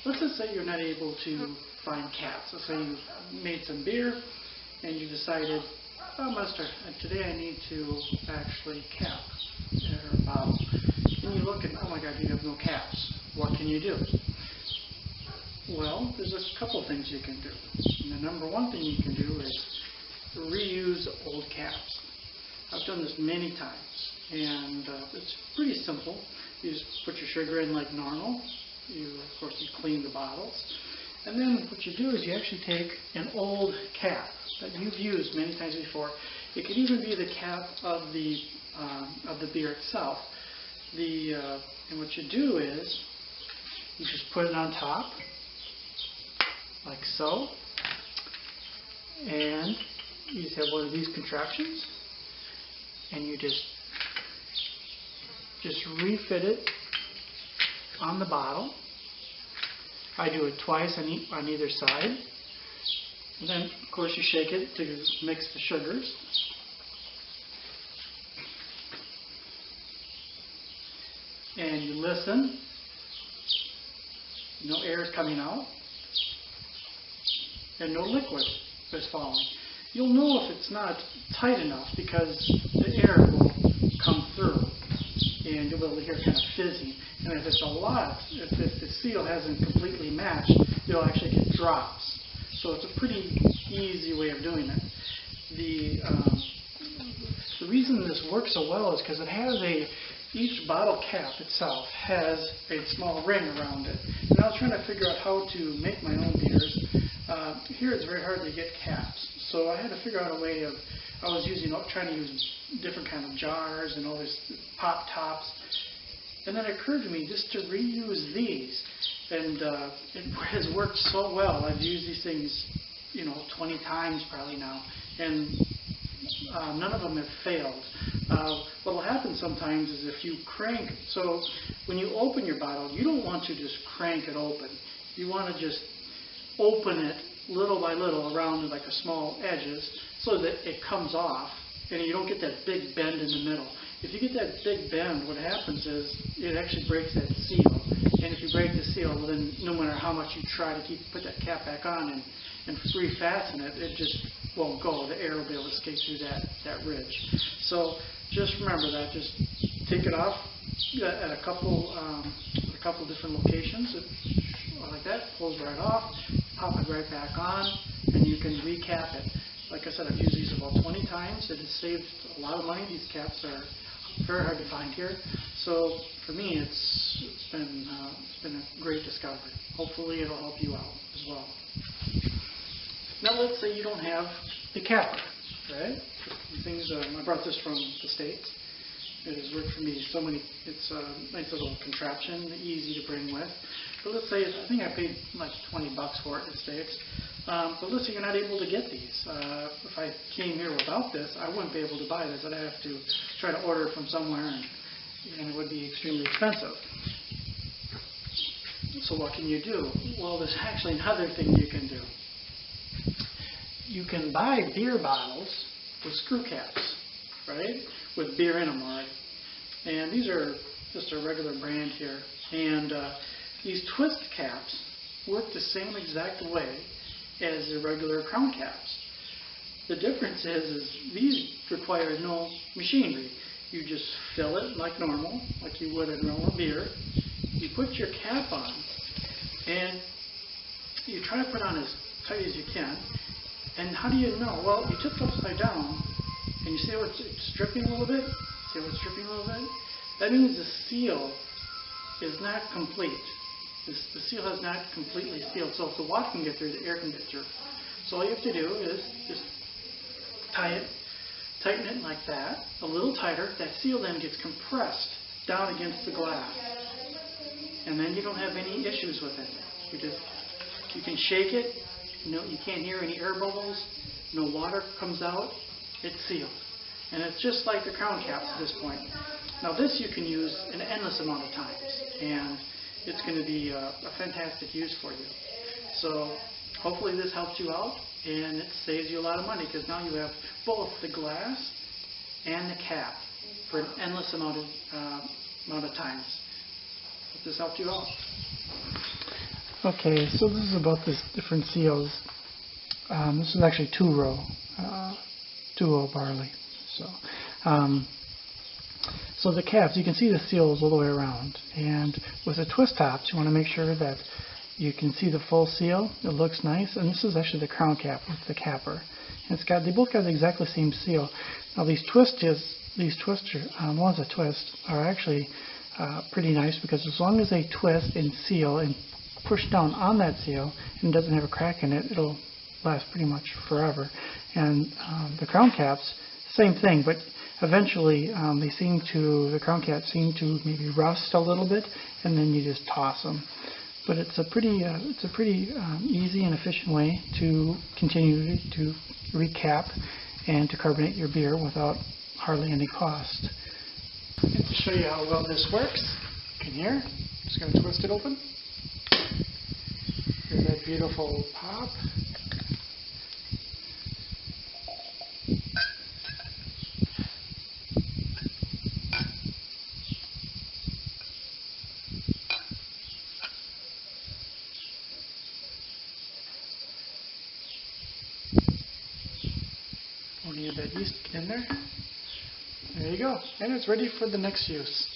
let's just say you're not able to find caps. Let's say you made some beer and you decided, oh, Master, today I need to actually cap a bottle. And you look and, oh my God, you have no caps. What can you do? Well, there's a couple things you can do. And the number one thing you can do is reuse old caps. I've done this many times, and it's pretty simple. You just put your sugar in like normal. Of course, you clean the bottles. And then what you do is you actually take an old cap that you've used many times before. It could even be the cap of the beer itself. And what you do is you just put it on top, like so, and you just have one of these contraptions, and you just refit it on the bottle. I do it twice on either side. And then, of course, you shake it to mix the sugars. And you listen. No air is coming out. And no liquid is falling. You'll know if it's not tight enough because the air will come through and you'll be able to hear kind of fizzing. And if it's a lot, if the seal hasn't completely matched, you'll actually get drops. So it's a pretty easy way of doing it. The reason this works so well is because it has each bottle cap itself has a small ring around it. And I was trying to figure out how to make my own beers. Here it's very hard to get caps. So I had to figure out a way of, I was trying to use different kind of jars and all these pop tops. And then it occurred to me just to reuse these. And it has worked so well. I've used these things, 20 times probably now. And none of them have failed. What will happen sometimes is if you crank, so when you open your bottle, you don't want to just crank it open. You want to just open it little by little around like the small edges so that it comes off and you don't get that big bend in the middle. If you get that big bend, what happens is it actually breaks that seal. And if you break the seal, then no matter how much you try to put that cap back on and refasten it, it just won't go. The air will be able to escape through that ridge. So just remember that. Just take it off at a couple different locations. Like that, pulls right off, pop it right back on, and you can recap it. Like I said, I've used these about 20 times. It has saved a lot of money. These caps are very hard to find here. So for me, it's been a great discovery. Hopefully it'll help you out as well. Now let's say you don't have the capper, right? I brought this from the States. It has worked for me it's a nice little contraption, easy to bring with. But let's say, I think I paid like $20 for it in the States. But let's say you're not able to get these. If I came here without this, I wouldn't be able to buy this. I'd have to try to order it from somewhere, and it would be extremely expensive. So what can you do? Well, there's actually another thing you can do. You can buy beer bottles with screw caps, right? With beer in them already. And these are just a regular brand here. And these twist caps work the same exact way as the regular crown caps. The difference is these require no machinery. You just fill it like normal, like you would a normal beer. You put your cap on, and you try to put on as tight as you can. And how do you know? Well, you tip it upside down, and you see how it's dripping a little bit? See how it's dripping a little bit? That means the seal is not complete. The seal has not completely sealed. So if the water can get through, the air can get through. So all you have to do is just tighten it like that, a little tighter. That seal then gets compressed down against the glass. And then you don't have any issues with it. You can shake it. You can't hear any air bubbles. No water comes out. It's sealed. And it's just like the crown caps at this point. Now this you can use an endless amount of times. And it's going to be a fantastic use for you. So hopefully this helps you out, and it saves you a lot of money because now you have both the glass and the cap for an endless amount of times. Hope this helped you out. Okay, so this is about this different seals. This is actually two-row barley. So the caps, you can see the seals all the way around. And with the twist tops, you want to make sure that you can see the full seal. It looks nice. And this is actually the crown cap with the capper. And they both got the exactly same seal. Now these ones that twist are actually pretty nice, because as long as they twist and seal and push down on that seal and it doesn't have a crack in it, it'll last pretty much forever. And the crown caps, same thing, but eventually the crown caps seem to maybe rust a little bit, and then you just toss them. But it's a pretty easy and efficient way to continue to recap and to carbonate your beer without hardly any cost. And to show you how well this works, you can hear, I'm just going to twist it open. Here's that beautiful pop. Only need that yeast in there. There you go. And it's ready for the next use.